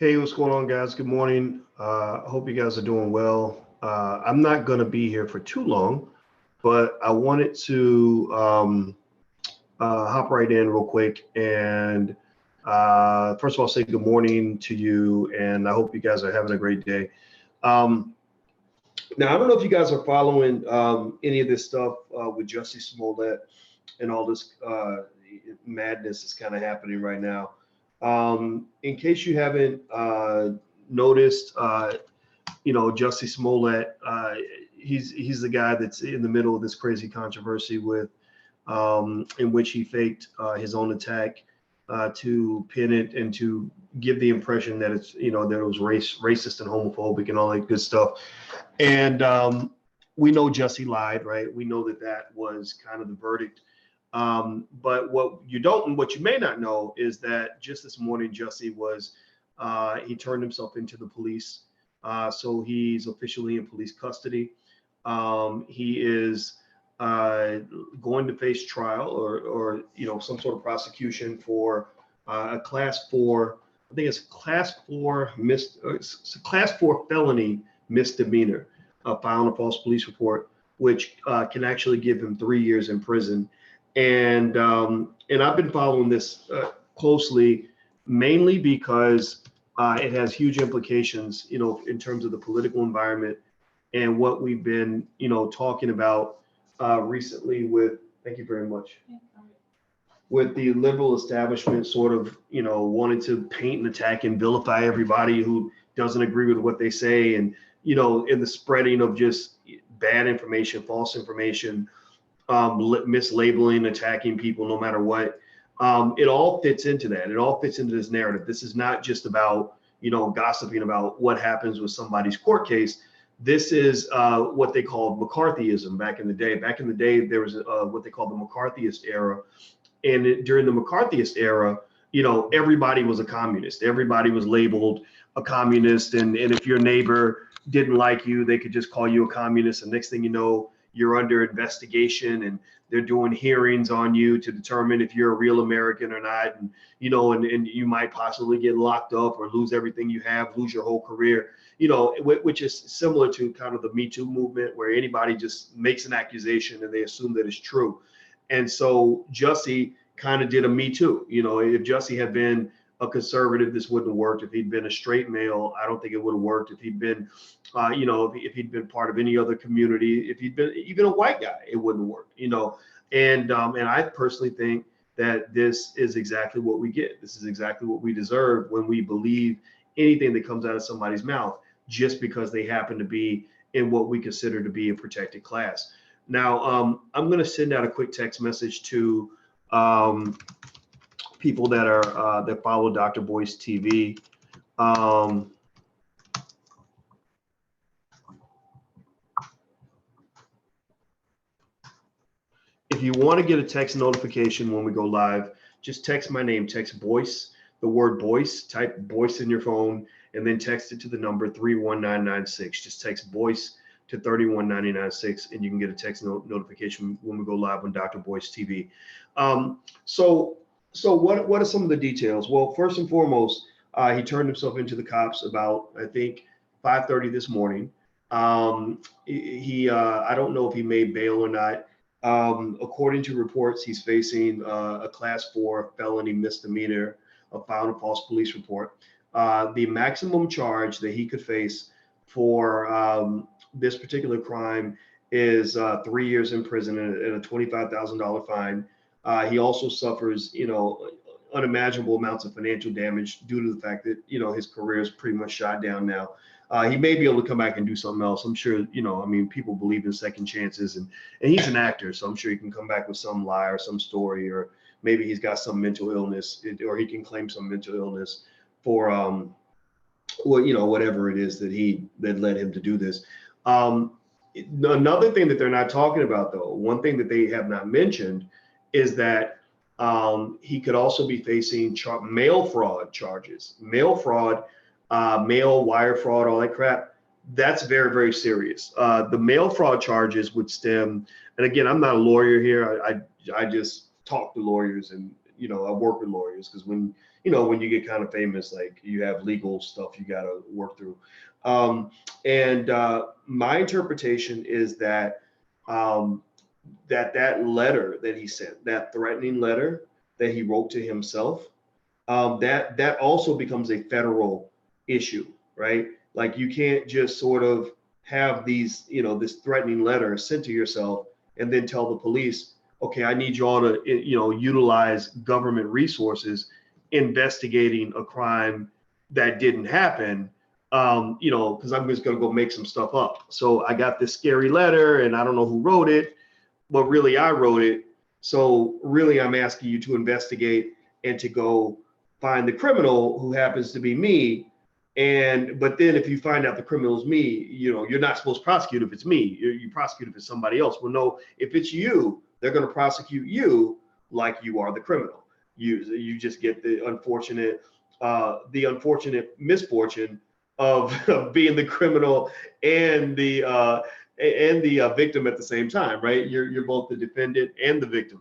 Hey, what's going on, guys? Good morning. I hope you guys are doing well. I'm not going to be here for too long, but I wanted to hop right in real quick and first of all, say good morning to you, and I hope you guys are having a great day. Um, Now, I don't know if you guys are following any of this stuff with Jussie Smollett and all this madness that's kind of happening right now. In case you haven't noticed, Jussie Smollett, he's the guy that's in the middle of this crazy controversy with in which he faked his own attack to pin it and to give the impression that it's that it was racist and homophobic and all that good stuff. And we know Jussie lied, right? We know that that was kind of the verdict. But what you may not know is that just this morning, Jussie he turned himself into the police. So he's officially in police custody. He is going to face trial or some sort of prosecution for a class four. I think it's class four felony misdemeanor, filing a false police report, which can actually give him 3 years in prison. And I've been following this closely, mainly because it has huge implications, in terms of the political environment and what we've been, talking about recently with. Thank you very much. With the liberal establishment sort of, wanting to paint and attack and vilify everybody who doesn't agree with what they say, and in the spreading of just bad information, false information, mislabeling, attacking people no matter what. It all fits into that. It all fits into this narrative. This is not just about, gossiping about what happens with somebody's court case. This is what they called McCarthyism back in the day. Back in the day, there was what they called the McCarthyist era. And during the McCarthyist era, everybody was a communist. Everybody was labeled a communist. And if your neighbor didn't like you, they could just call you a communist. And next thing you know, you're under investigation and they're doing hearings on you to determine if you're a real American or not. And, and you might possibly get locked up or lose everything you have, lose your whole career, which is similar to kind of the Me Too movement, where anybody just makes an accusation and they assume that it's true. And so Jussie kind of did a Me Too. If Jussie had been a conservative, this wouldn't have worked. If he'd been a straight male, I don't think it would have worked. If he'd been, if he'd been part of any other community, if he'd been even a white guy, it wouldn't work. And I personally think that this is exactly what we get. This is exactly what we deserve when we believe anything that comes out of somebody's mouth, just because they happen to be in what we consider to be a protected class. Now, I'm going to send out a quick text message to people that follow Dr. Boyce TV. If you want to get a text notification when we go live, just text my name, text Boyce, the word Boyce, type Boyce in your phone, and then text it to the number 31996. Just text Boyce to 31996, and you can get a text notification when we go live on Dr. Boyce TV. So what are some of the details? Well, first and foremost, he turned himself into the cops about, I think, 5:30 this morning. I don't know if he made bail or not. According to reports, he's facing a class 4 felony misdemeanor of filing a false police report. The maximum charge that he could face for this particular crime is 3 years in prison and a $25,000 fine. He also suffers, unimaginable amounts of financial damage due to the fact that, his career is pretty much shot down now. He may be able to come back and do something else. I'm sure, people believe in second chances, and he's an actor, so I'm sure he can come back with some lie or some story, or maybe he's got some mental illness, or he can claim some mental illness for, whatever it is that led him to do this. Another thing that they're not talking about, though, one thing that they have not mentioned is that he could also be facing mail fraud charges. Mail fraud, mail wire fraud, all that crap. That's very, very serious. The mail fraud charges would stem, and again, I'm not a lawyer here. I just talk to lawyers, and I work with lawyers, because when you know, when you get kind of famous, like you have legal stuff you got to work through. My interpretation is that that letter that he sent, that threatening letter that he wrote to himself, that also becomes a federal issue, right? Like you can't just sort of have these, you know, this threatening letter sent to yourself and then tell the police, okay, I need you all to, you know, utilize government resources investigating a crime that didn't happen, you know, because I'm just going to go make some stuff up. So I got this scary letter and I don't know who wrote it, but really I wrote it. So really I'm asking you to investigate and to go find the criminal, who happens to be me. But then if you find out the criminal is me, you know, you're not supposed to prosecute if it's me. You prosecute if it's somebody else. Well, no, if it's you, they're going to prosecute you like you are the criminal. You just get the unfortunate misfortune of being the criminal and the victim at the same time, right? You're both the defendant and the victim.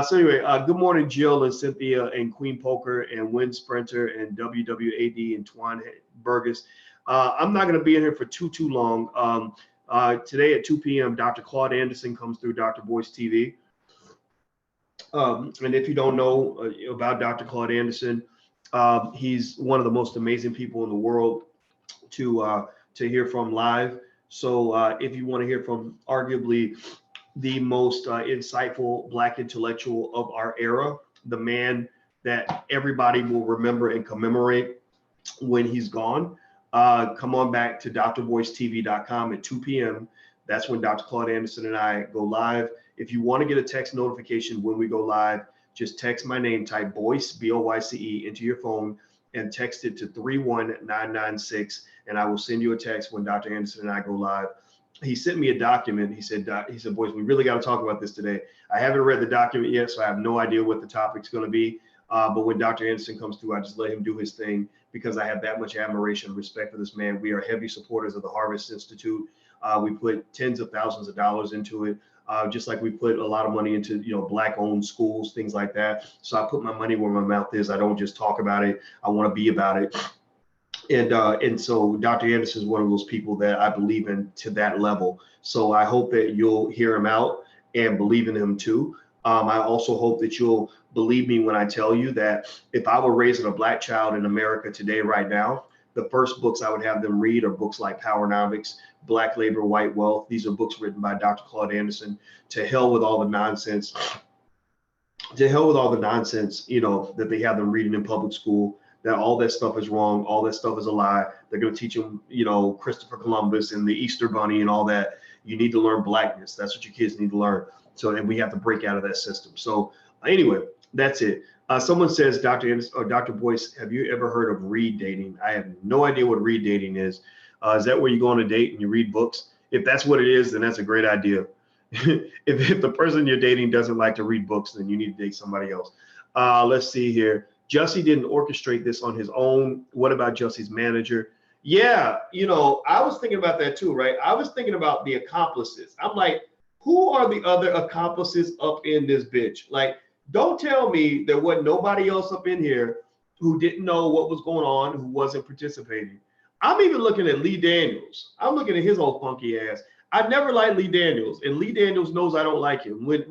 So anyway, good morning, Jill and Cynthia and Queen Poker and Win Sprinter and WWAD and Twan Burgess. I'm not going to be in here for too long. Today at 2 p.m., Dr. Claude Anderson comes through Dr. Boyce TV. And if you don't know about Dr. Claude Anderson, he's one of the most amazing people in the world to hear from live. So if you want to hear from arguably the most insightful Black intellectual of our era, the man that everybody will remember and commemorate when he's gone, come on back to drboycetv.com at 2 p.m. That's when Dr. Claude Anderson and I go live. If you want to get a text notification when we go live, just text my name, type Boyce, B-O-Y-C-E, into your phone and text it to 31996, and I will send you a text when Dr. Anderson and I go live. He sent me a document. He said, Boyce, we really got to talk about this today. I haven't read the document yet, so I have no idea what the topic's going to be. But when Dr. Anderson comes through, I just let him do his thing because I have that much admiration and respect for this man. We are heavy supporters of the Harvest Institute. We put tens of thousands of dollars into it, just like we put a lot of money into, you know, Black-owned schools, things like that. So I put my money where my mouth is. I don't just talk about it. I want to be about it. And so Dr. Anderson is one of those people that I believe in to that level. So I hope that you'll hear him out and believe in him too. I also hope that you'll believe me when I tell you that if I were raising a Black child in America today, right now, the first books I would have them read are books like Powernomics, Black Labor, White Wealth. These are books written by Dr. Claude Anderson. To hell with all the nonsense. To hell with all the nonsense, you know, that they have them reading in public school. That all that stuff is wrong, all that stuff is a lie. They're going to teach them, you know, Christopher Columbus and the Easter Bunny and all that. You need to learn Blackness. That's what your kids need to learn. So, and we have to break out of that system. So anyway, that's it. Someone says, Dr. Anderson, or Dr. Boyce, have you ever heard of read dating? I have no idea what read dating is. Is that where you go on a date and you read books? If that's what it is, then that's a great idea. if the person you're dating doesn't like to read books, then you need to date somebody else. Let's see here. Jussie didn't orchestrate this on his own. What about Jussie's manager? Yeah, you know, I was thinking about that too, right? I was thinking about the accomplices. I'm like, who are the other accomplices up in this bitch? Like, don't tell me there wasn't nobody else up in here who didn't know what was going on, who wasn't participating. I'm even looking at Lee Daniels. I'm looking at his old funky ass. I never liked Lee Daniels, and Lee Daniels knows I don't like him. When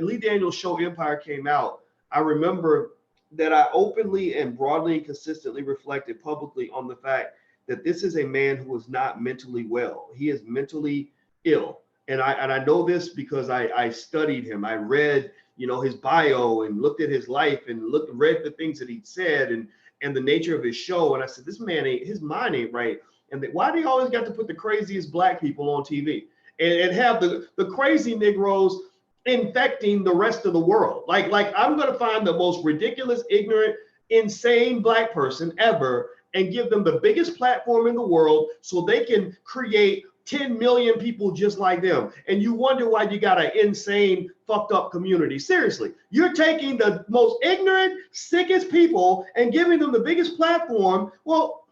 Lee Daniels' show Empire came out, I remember that I openly and broadly and consistently reflected publicly on the fact that this is a man who is not mentally well. He is mentally ill. And I know this because I studied him. I read, you know, his bio and looked at his life and read the things that he'd said and the nature of his show. And I said, this man his mind ain't right. And why do you always got to put the craziest Black people on TV and have the crazy Negroes infecting the rest of the world? Like I'm going to find the most ridiculous, ignorant, insane Black person ever and give them the biggest platform in the world so they can create 10 million people just like them. And you wonder why you got an insane, fucked up community. Seriously, you're taking the most ignorant, sickest people and giving them the biggest platform. Well,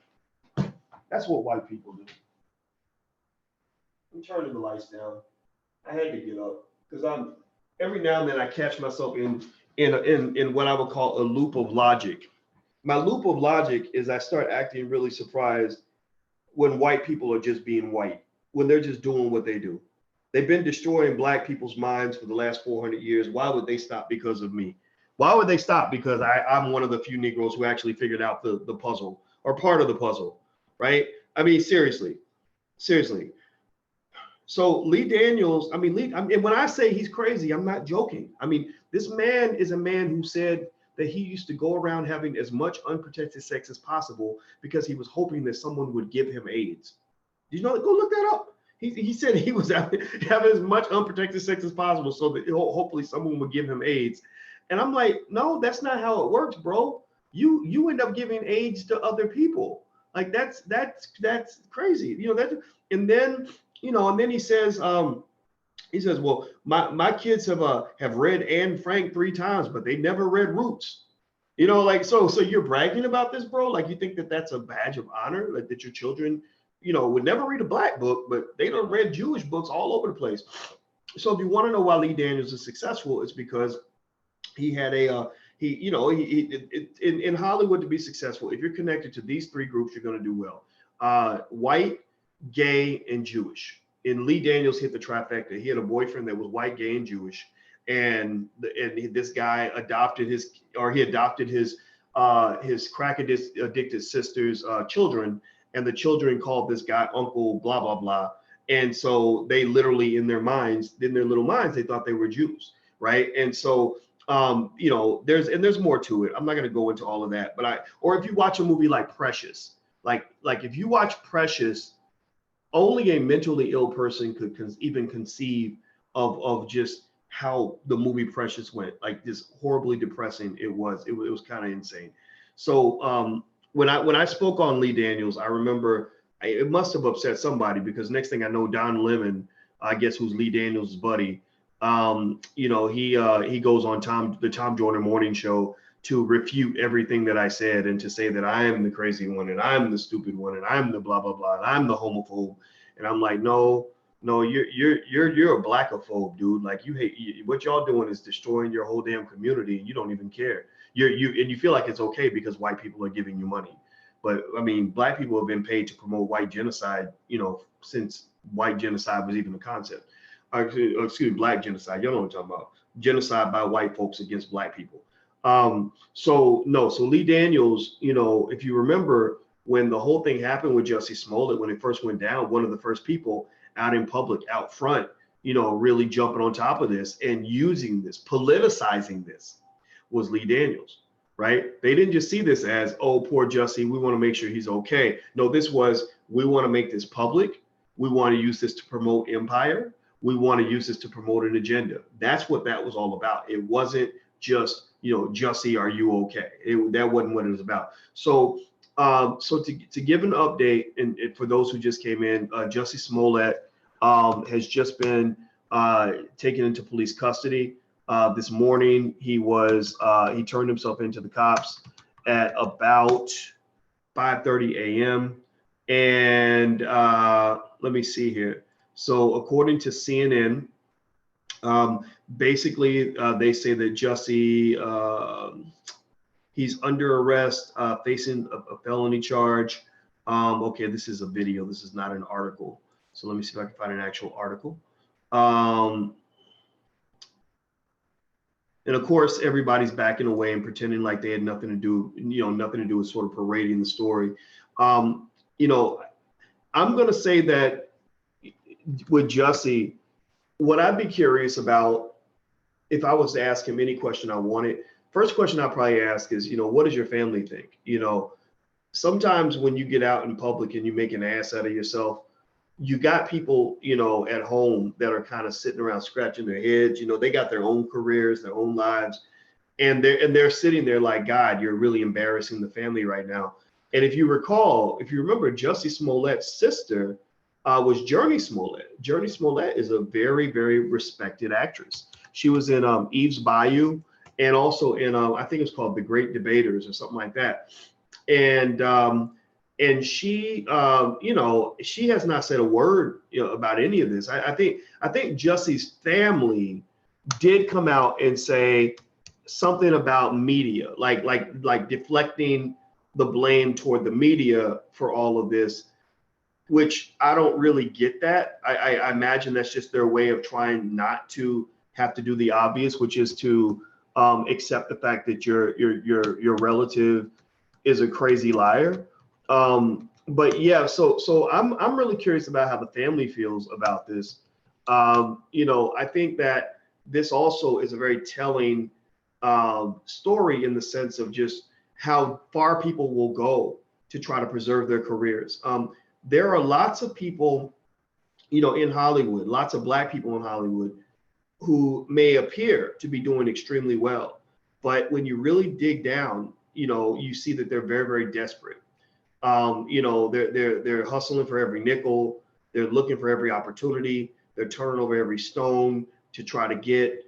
that's what white people do. I'm turning the lights down. I had to get up because every now and then I catch myself in what I would call a loop of logic. My loop of logic is I start acting really surprised when white people are just being white, when they're just doing what they do. They've been destroying black people's minds for the last 400 years. Why would they stop because of me? Why would they stop? Because I'm one of the few Negroes who actually figured out the puzzle, or part of the puzzle, right? I mean, seriously, seriously. So Lee Daniels, I mean, when I say he's crazy, I'm not joking. I mean, this man is a man who said that he used to go around having as much unprotected sex as possible because he was hoping that someone would give him AIDS. Did you know? Go look that up. He said he was having as much unprotected sex as possible so that hopefully someone would give him AIDS. And I'm like, no, that's not how it works, bro. You end up giving AIDS to other people. Like that's crazy. You know that. And then and then he says, well, my kids have read Anne Frank 3 times, but they never read Roots. Like so you're bragging about this, bro? Like you think that that's a badge of honor, like that your children, would never read a black book, but they don't read Jewish books all over the place. So if you want to know why Lee Daniels is successful, it's because he had in Hollywood, to be successful, if you're connected to these 3 groups, you're going to do well. White, gay, and Jewish. And Lee Daniels hit the trifecta. He had a boyfriend that was white, gay, and Jewish, and this guy adopted his crack addicted sister's children, and the children called this guy Uncle blah blah blah. And so they literally in their little minds, they thought they were Jews, right? And so there's more to it. I'm not going to go into all of that, but or if you watch a movie like Precious, like if you watch Precious, only a mentally ill person could even conceive of just how the movie Precious went. Like this horribly depressing it was kind of insane. So when I spoke on Lee Daniels, I remember it must have upset somebody, because next thing I know, Don Lemon, I guess, who's Lee Daniels' buddy, he goes on the Tom Joyner Morning Show to refute everything that I said and to say that I am the crazy one and I'm the stupid one and I'm the blah blah blah and I'm the homophobe. And I'm like, no, you're a blackophobe, dude. Like you hate what y'all doing is destroying your whole damn community, and you don't even care. You feel like it's okay because white people are giving you money. But I mean, black people have been paid to promote white genocide, since white genocide was even a concept. Excuse me, black genocide. You don't know what I'm talking about. Genocide by white folks against black people. So Lee Daniels, if you remember when the whole thing happened with Jussie Smollett, when it first went down, one of the first people out in public, out front, really jumping on top of this and using this, politicizing this, was Lee Daniels, right? They didn't just see this as, oh, poor Jussie, we want to make sure he's okay. No, this was, we want to make this public. We want to use this to promote empire. We want to use this to promote an agenda. That's what that was all about. It wasn't just, Jussie, are you okay? That wasn't what it was about. So to give an update, and for those who just came in, Jussie Smollett has just been taken into police custody. This morning, he turned himself into the cops at about 5:30 a.m. And let me see here. So according to CNN, basically they say that Jussie, he's under arrest, facing a felony charge. Okay, this is a video. This is not an article. So let me see if I can find an actual article. And of course, everybody's backing away and pretending like they had nothing to do, nothing to do with sort of parading the story. I'm going to say that with Jussie, what I'd be curious about, if I was to ask him any question I wanted, first question I'd probably ask is, what does your family think? Sometimes when you get out in public and you make an ass out of yourself, you got people, at home that are kind of sitting around scratching their heads. They got their own careers, their own lives, and they're sitting there like, God, you're really embarrassing the family right now. And if you remember, Jussie Smollett's sister was Jurnee Smollett. Jurnee Smollett is a very, very respected actress. She was in Eve's Bayou, and also in I think it's called The Great Debaters or something like that. And she, she has not said a word, about any of this. I think Jussie's family did come out and say, something about media, like deflecting the blame toward the media for all of this, which I don't really get that. I imagine that's just their way of trying not to have to do the obvious, which is to accept the fact that your relative is a crazy liar. But yeah, so I'm really curious about how the family feels about this. I think that this also is a very telling story in the sense of just how far people will go to try to preserve their careers. There are lots of people, in Hollywood, lots of Black people in Hollywood who may appear to be doing extremely well, but when you really dig down, you see that they're very, very desperate. They're hustling for every nickel. They're looking for every opportunity. They're turning over every stone to try to get,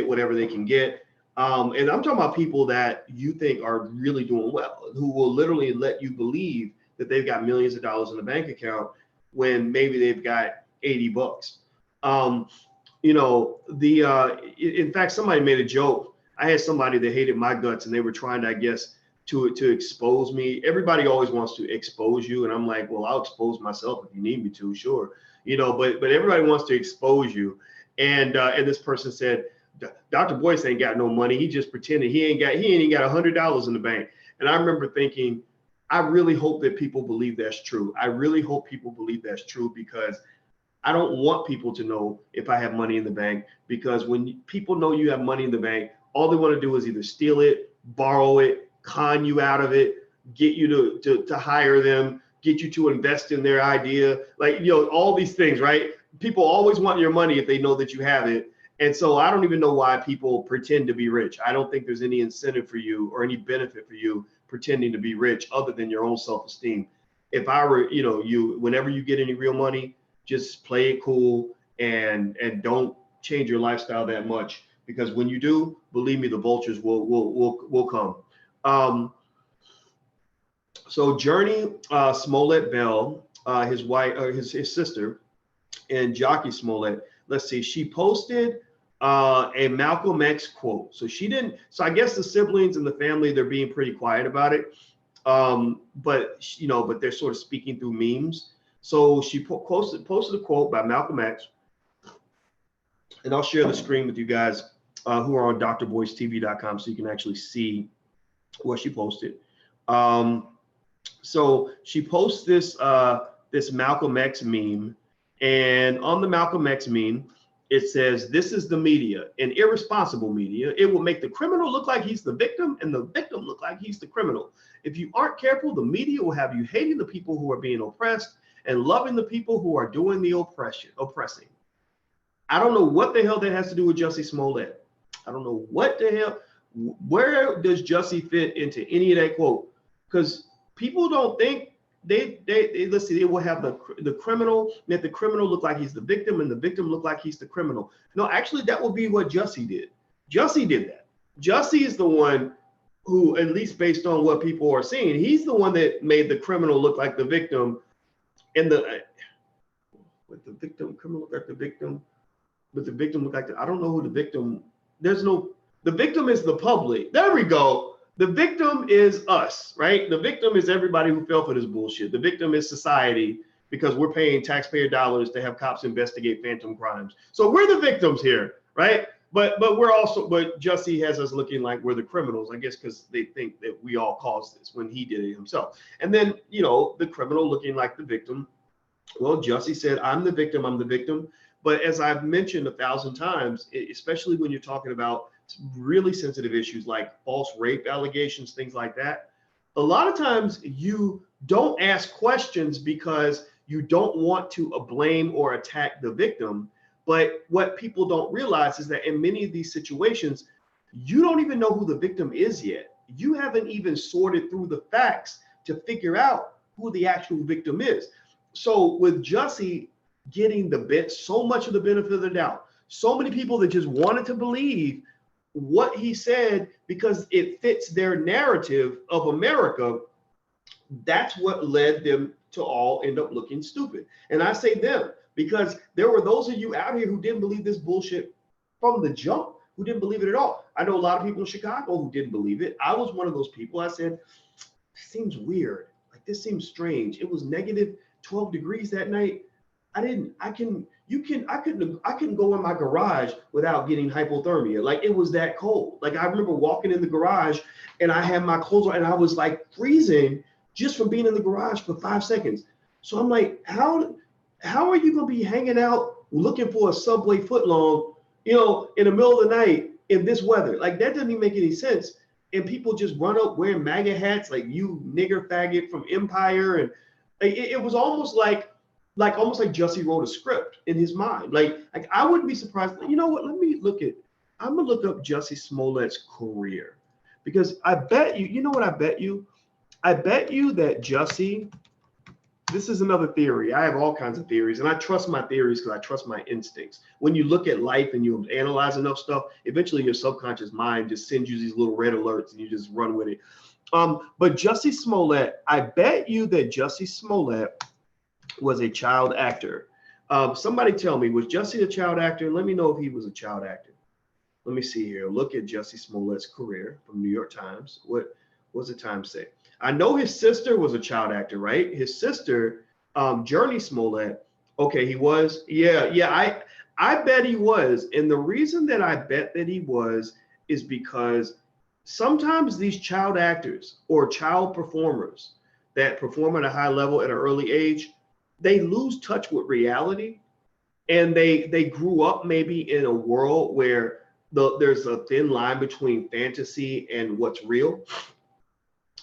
whatever they can get. And I'm talking about people that you think are really doing well, who will literally let you believe that they've got millions of dollars in the bank account when maybe they've got $80. In fact, somebody made a joke. I had somebody that hated my guts and they were trying to, I guess, to expose me. Everybody always wants to expose you. And I'm like, well, I'll expose myself if you need me to, sure. But everybody wants to expose you. And this person said, Dr. Boyce ain't got no money. He just pretended he ain't even got $100 in the bank. And I remember thinking, I really hope that people believe that's true. I really hope people believe that's true, because I don't want people to know if I have money in the bank, because when people know you have money in the bank, all they want to do is either steal it, borrow it, con you out of it, get you to hire them, get you to invest in their idea, all these things, right? People always want your money if they know that you have it. And so I don't even know why people pretend to be rich. I don't think there's any incentive for you or any benefit for you pretending to be rich other than your own self-esteem. If I were, whenever you get any real money, just play it cool and don't change your lifestyle that much, because when you do, believe me, the vultures will come. So Journey Smollett Bell, his wife, his sister, and Jussie Smollett. Let's see, she posted a Malcolm X quote. So she didn't. So I guess the siblings and the family, they're being pretty quiet about it. But they're sort of speaking through memes. So she posted a quote by Malcolm X, and I'll share the screen with you guys who are on drboycetv.com so you can actually see what she posted. So she posts this Malcolm X meme, and on the Malcolm X meme, it says, "This is the media, an irresponsible media. It will make the criminal look like he's the victim and the victim look like he's the criminal. If you aren't careful, the media will have you hating the people who are being oppressed and loving the people who are doing the oppressing." I don't know what the hell that has to do with Jussie Smollett. I don't know what the hell, where does Jussie fit into any of that quote? Because people don't think they let's see, they will have the criminal, make the criminal look like he's the victim and the victim look like he's the criminal. No, actually that would be what Jussie did. Jussie did that. Jussie is the one who, at least based on what people are seeing, he's the one that made the criminal look like the victim, and with the victim, criminal look like the victim, but the victim look like I don't know who the victim. The victim is the public. There we go. The victim is us, right? The victim is everybody who fell for this bullshit. The victim is society, because we're paying taxpayer dollars to have cops investigate phantom crimes. So we're the victims here, right? But Jussie has us looking like we're the criminals, I guess, because they think that we all caused this when he did it himself. And then, the criminal looking like the victim. Well, Jussie said, I'm the victim. But as I've mentioned 1,000 times, especially when you're talking about really sensitive issues like false rape allegations, things like that, a lot of times you don't ask questions because you don't want to blame or attack the victim. But what people don't realize is that in many of these situations, you don't even know who the victim is yet. You haven't even sorted through the facts to figure out who the actual victim is. So with Jussie getting so much of the benefit of the doubt, so many people that just wanted to believe what he said because it fits their narrative of America, that's what led them to all end up looking stupid. And I say them because there were those of you out here who didn't believe this bullshit from the jump. who didn't believe it at all. I know a lot of people in Chicago who didn't believe it. I was one of those people. I said, this seems weird. Like, this seems strange. It was negative 12 degrees that night. I couldn't go in my garage without getting hypothermia. Like, it was that cold. Like, I remember walking in the garage and I had my clothes on and I was like freezing just from being in the garage for 5 seconds. So I'm like, how are you going to be hanging out looking for a Subway footlong, in the middle of the night in this weather? Like, that doesn't even make any sense. And people just run up wearing MAGA hats, like, you nigger faggot from Empire. And it was almost like Jussie wrote a script in his mind. Like I wouldn't be surprised. You know what? I'm gonna look up Jussie Smollett's career, because I bet you, you know what I bet you? I bet you that Jussie, this is another theory. I have all kinds of theories, and I trust my theories because I trust my instincts. When you look at life and you analyze enough stuff, eventually your subconscious mind just sends you these little red alerts and you just run with it. But Jussie Smollett, I bet you that Jussie Smollett was a child actor. Somebody tell me, was Jussie a child actor? Let me know if he was a child actor. Let me see here. Look at Jussie Smollett's career from New York Times. What does the Times say? I know his sister was a child actor, right? His sister, Journey Smollett. Okay, he was. Yeah. I bet he was. And the reason that I bet that he was is because sometimes these child actors or child performers that perform at a high level at an early age, they lose touch with reality, and they grew up maybe in a world where there's a thin line between fantasy and what's real.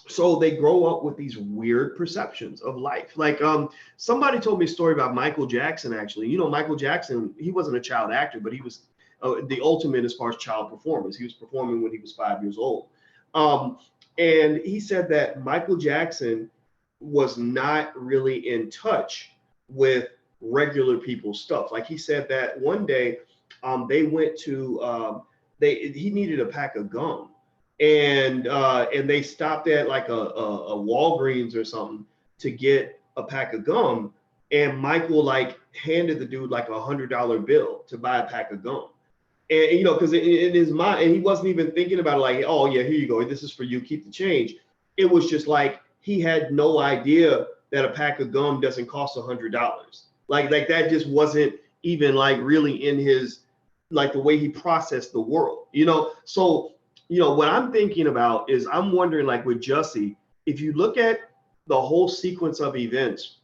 So they grow up with these weird perceptions of life. Like somebody told me a story about Michael Jackson, actually. Michael Jackson, he wasn't a child actor, but he was the ultimate as far as child performance. He was performing when he was 5 years old. And he said that Michael Jackson was not really in touch with regular people's stuff. Like, he said that one day they went to he needed a pack of gum, and they stopped at like a Walgreens or something to get a pack of gum, and Michael like handed the dude like $100 bill to buy a pack of gum. And because in his mind, and he wasn't even thinking about it, like, oh yeah, here you go, this is for you, keep the change. It was just like he had no idea that a pack of gum doesn't cost $100. Like that just wasn't even like really in his, like, the way he processed the world. So what I'm thinking about is, I'm wondering, like, with Jussie, if you look at the whole sequence of events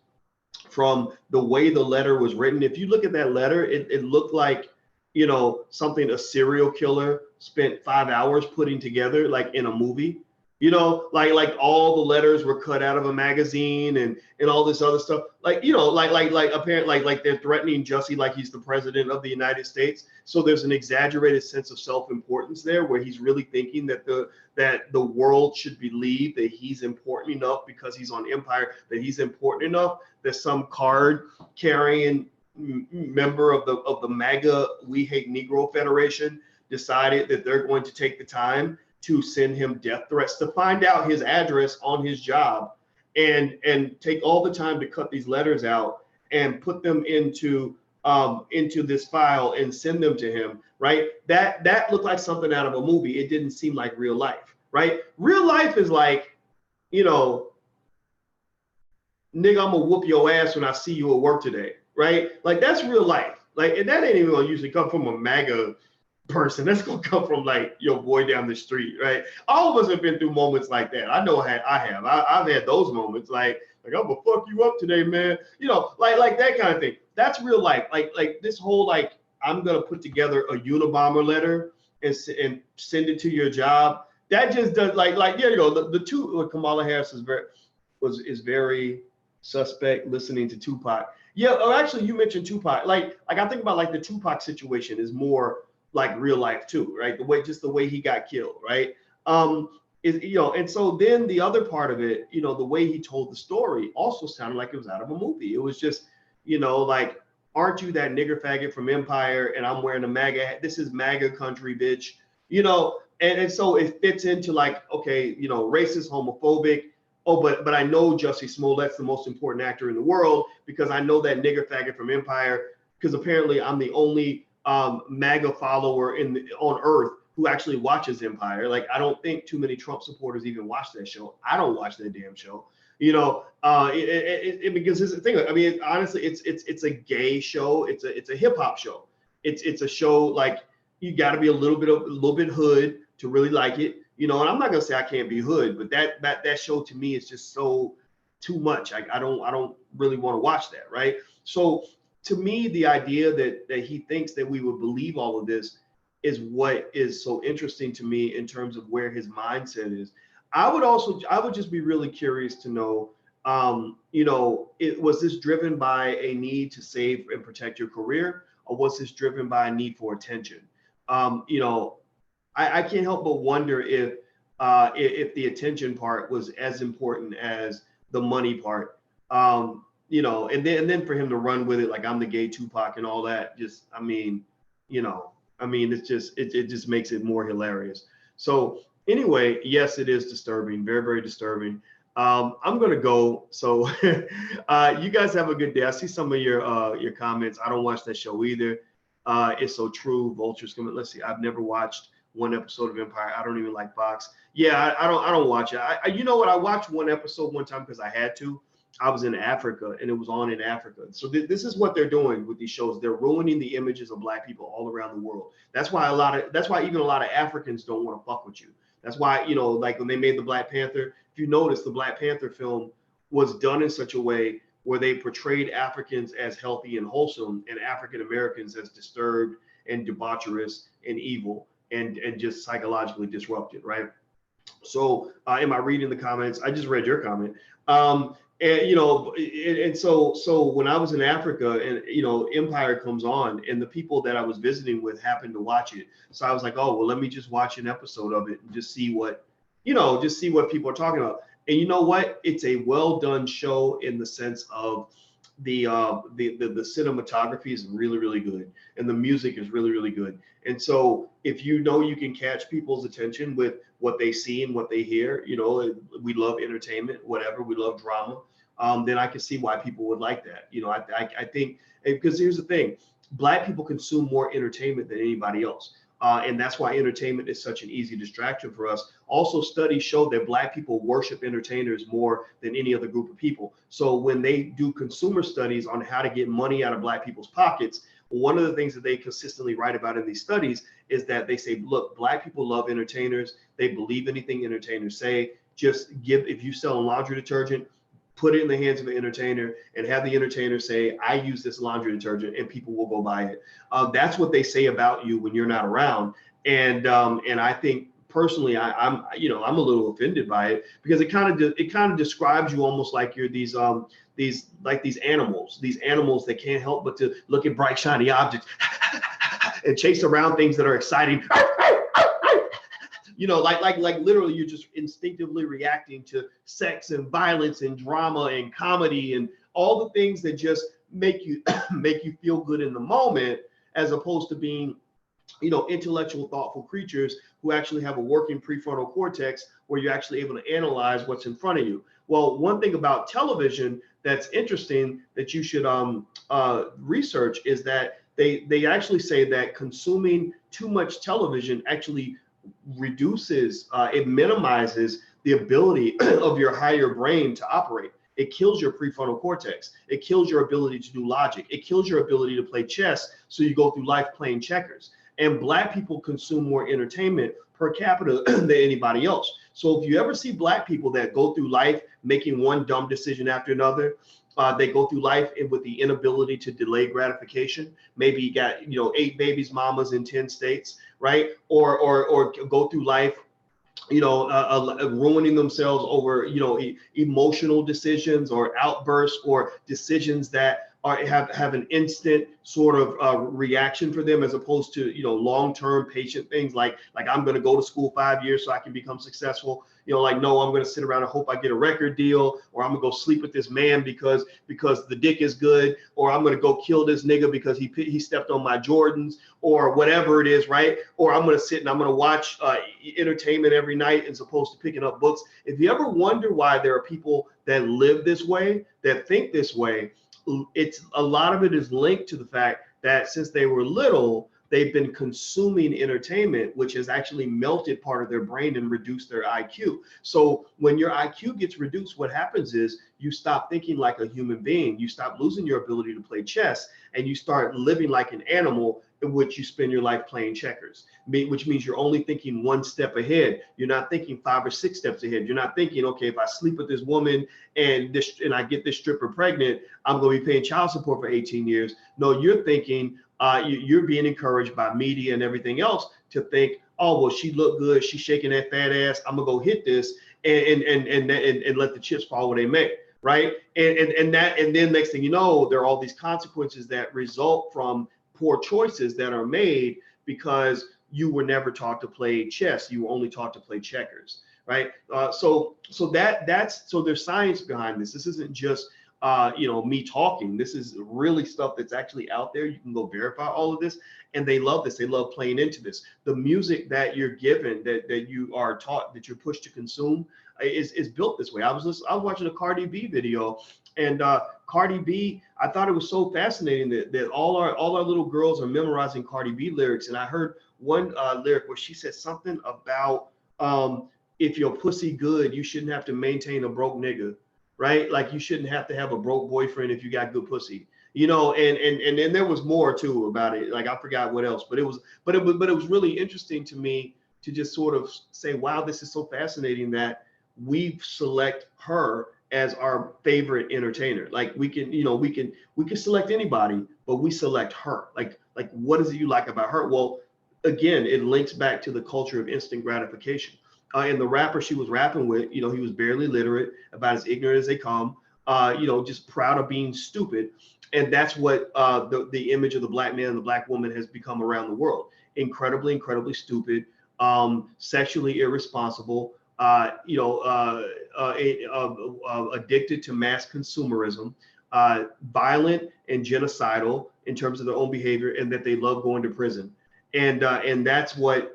from the way the letter was written, if you look at that letter, it looked like something a serial killer spent 5 hours putting together, like in a movie. Like all the letters were cut out of a magazine and all this other stuff. Like, like apparently like they're threatening Jussie like he's the president of the United States. So there's an exaggerated sense of self-importance there, where he's really thinking that the world should believe that he's important enough because he's on Empire, that he's important enough that some card carrying member of the MAGA We Hate Negro Federation decided that they're going to take the time to send him death threats, to find out his address on his job, and take all the time to cut these letters out and put them into this file and send them to him, right? That looked like something out of a movie. It didn't seem like real life, right? Real life is like, nigga, I'm gonna whoop your ass when I see you at work today, right? Like, that's real life. Like, and that ain't even gonna usually come from a MAGA person. That's gonna come from like your boy down the street, right? All of us have been through moments like that. I know I have. I've had those moments, like I'm gonna fuck you up today, man. Like that kind of thing. That's real life. Like this whole, like, I'm gonna put together a Unabomber letter and send it to your job. That just does the two. Kamala Harris is very suspect listening to Tupac. Yeah, or actually, you mentioned Tupac. Like I think about, like, the Tupac situation is more like real life too, right? The way he got killed, right? And so then the other part of it, the way he told the story also sounded like it was out of a movie. It was just, like, aren't you that nigger faggot from Empire? And I'm wearing a MAGA hat. This is MAGA country, bitch. And so it fits into, like, okay, racist, homophobic. Oh, but I know Jussie Smollett's the most important actor in the world because I know that nigger faggot from Empire, because apparently I'm the only MAGA follower on earth who actually watches Empire. Like, I don't think too many Trump supporters even watch that show. I don't watch that damn show. Because it's the thing. I mean, honestly, it's a gay show. It's a hip hop show. It's a show like you got to be a little bit hood to really like it. And I'm not gonna say I can't be hood, but that show to me is just so too much. I don't really want to watch that, right? So to me, the idea that he thinks that we would believe all of this is what is so interesting to me in terms of where his mindset is. I would just be really curious to know, was this driven by a need to save and protect your career, or was this driven by a need for attention? I can't help but wonder if the attention part was as important as the money part. And then for him to run with it like I'm the gay Tupac and all that, it's just it just makes it more hilarious. So anyway, yes, it is disturbing, very, very disturbing. I'm gonna go. So you guys have a good day. I see some of your comments. I don't watch that show either. It's so true. Vultures coming. Let's see. I've never watched one episode of Empire. I don't even like Fox. Yeah, I don't watch it. You know what? I watched one episode one time because I had to. I was in Africa and it was on in Africa. So this is what they're doing with these shows. They're ruining the images of Black people all around the world. That's why even a lot of Africans don't want to fuck with you. That's why, like when they made the Black Panther, if you notice, the Black Panther film was done in such a way where they portrayed Africans as healthy and wholesome and African Americans as disturbed and debaucherous and evil and just psychologically disrupted, right? So am I reading the comments? I just read your comment. So when I was in Africa and Empire comes on and the people that I was visiting with happened to watch it, so I was like, oh well, let me just watch an episode of it and just see what people are talking about. And you know what? It's a well done show in the sense of the cinematography is really, really good and the music is really, really good. And so if you can catch people's attention with what they see and what they hear, we love entertainment, whatever, we love drama, then I can see why people would like that. I think, because here's the thing, Black people consume more entertainment than anybody else. And that's why entertainment is such an easy distraction for us. Also, studies show that Black people worship entertainers more than any other group of people. So when they do consumer studies on how to get money out of Black people's pockets, one of the things that they consistently write about in these studies is that they say, look, Black people love entertainers. They believe anything entertainers say. If you sell laundry detergent, put it in the hands of an entertainer and have the entertainer say, I use this laundry detergent, and people will go buy it. That's what they say about you when you're not around. And I think personally, I'm a little offended by it because it kind of describes you almost like you're these animals that can't help but to look at bright, shiny objects and chase around things that are exciting. Like literally you're just instinctively reacting to sex and violence and drama and comedy and all the things that just make you feel good in the moment, as opposed to being, intellectual, thoughtful creatures who actually have a working prefrontal cortex where you're actually able to analyze what's in front of you. Well, one thing about television that's interesting that you should research is that they actually say that consuming too much television actually reduces, it minimizes the ability of your higher brain to operate. It kills your prefrontal cortex. It kills your ability to do logic. It kills your ability to play chess. So you go through life playing checkers. And Black people consume more entertainment per capita than anybody else. So if you ever see Black people that go through life making one dumb decision after another, they go through life with the inability to delay gratification. Maybe you got 8 babies mamas in 10 states, right? Or go through life, ruining themselves over emotional decisions or outbursts or decisions that have an instant sort of reaction for them, as opposed to long-term patient things like I'm going to go to school 5 years so I can become successful. No, I'm going to sit around and hope I get a record deal, or I'm going to go sleep with this man because the dick is good, or I'm going to go kill this nigga because he stepped on my Jordans, or whatever it is, right? Or I'm going to sit and I'm going to watch entertainment every night as opposed to picking up books. If you ever wonder why there are people that live this way, that think this way, it's a lot of it is linked to the fact that since they were little, they've been consuming entertainment, which has actually melted part of their brain and reduced their IQ. So when your IQ gets reduced, what happens is you stop thinking like a human being. You stop losing your ability to play chess, and you start living like an animal, in which you spend your life playing checkers, which means you're only thinking one step ahead. You're not thinking 5 or 6 steps ahead. You're not thinking, okay, if I sleep with this woman and I get this stripper pregnant, I'm going to be paying child support for 18 years. No, you're thinking, you're being encouraged by media and everything else to think, oh, well, she looked good, she's shaking that fat ass, I'm gonna go hit this and let the chips fall where they may, right? And then next thing you know, there are all these consequences that result from poor choices that are made because you were never taught to play chess, you were only taught to play checkers, right? So there's science behind this. This isn't just me talking. This is really stuff that's actually out there. You can go verify all of this, and they love this. They love playing into this. The music that you're given, that you are taught, that you're pushed to consume, is built this way. I was watching a Cardi B video, and Cardi B, I thought it was so fascinating that all our little girls are memorizing Cardi B lyrics. And I heard one lyric where she said something about if your pussy good, you shouldn't have to maintain a broke nigga. Right? Like you shouldn't have to have a broke boyfriend if you got good pussy, and then there was more too about it. Like I forgot what else, but it was really interesting to me to just sort of say, wow, this is so fascinating that we select her as our favorite entertainer. Like we can select anybody, but we select her. Like what is it you like about her? Well, again, it links back to the culture of instant gratification. And the rapper she was rapping with, he was barely literate, about as ignorant as they come, just proud of being stupid. And that's what the image of the black man and the black woman has become around the world. Incredibly, incredibly stupid, sexually irresponsible, addicted to mass consumerism, violent and genocidal in terms of their own behavior, and that they love going to prison. And that's what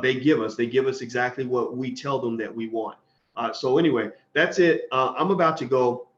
they give us. They give us exactly what we tell them that we want. So anyway, that's it. I'm about to go.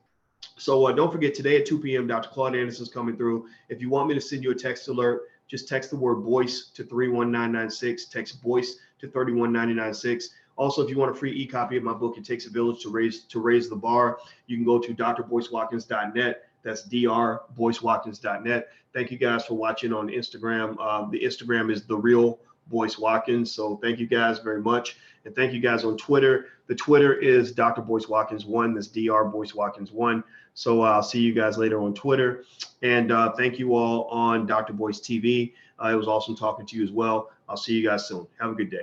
So don't forget, today at 2 p.m., Dr. Claude Anderson is coming through. If you want me to send you a text alert, just text the word voice to 31996. Text voice to 31996. Also, if you want a free e-copy of my book, It Takes a Village to Raise the Bar, you can go to drboycewatkins.net. That's drboycewatkins.net. Thank you guys for watching on Instagram. The Instagram is The Real Boyce Watkins. So thank you guys very much. And thank you guys on Twitter. The Twitter is Dr. Boyce Watkins 1. That's Dr. Boyce Watkins 1. So I'll see you guys later on Twitter. And thank you all on Dr. Boyce TV. It was awesome talking to you as well. I'll see you guys soon. Have a good day.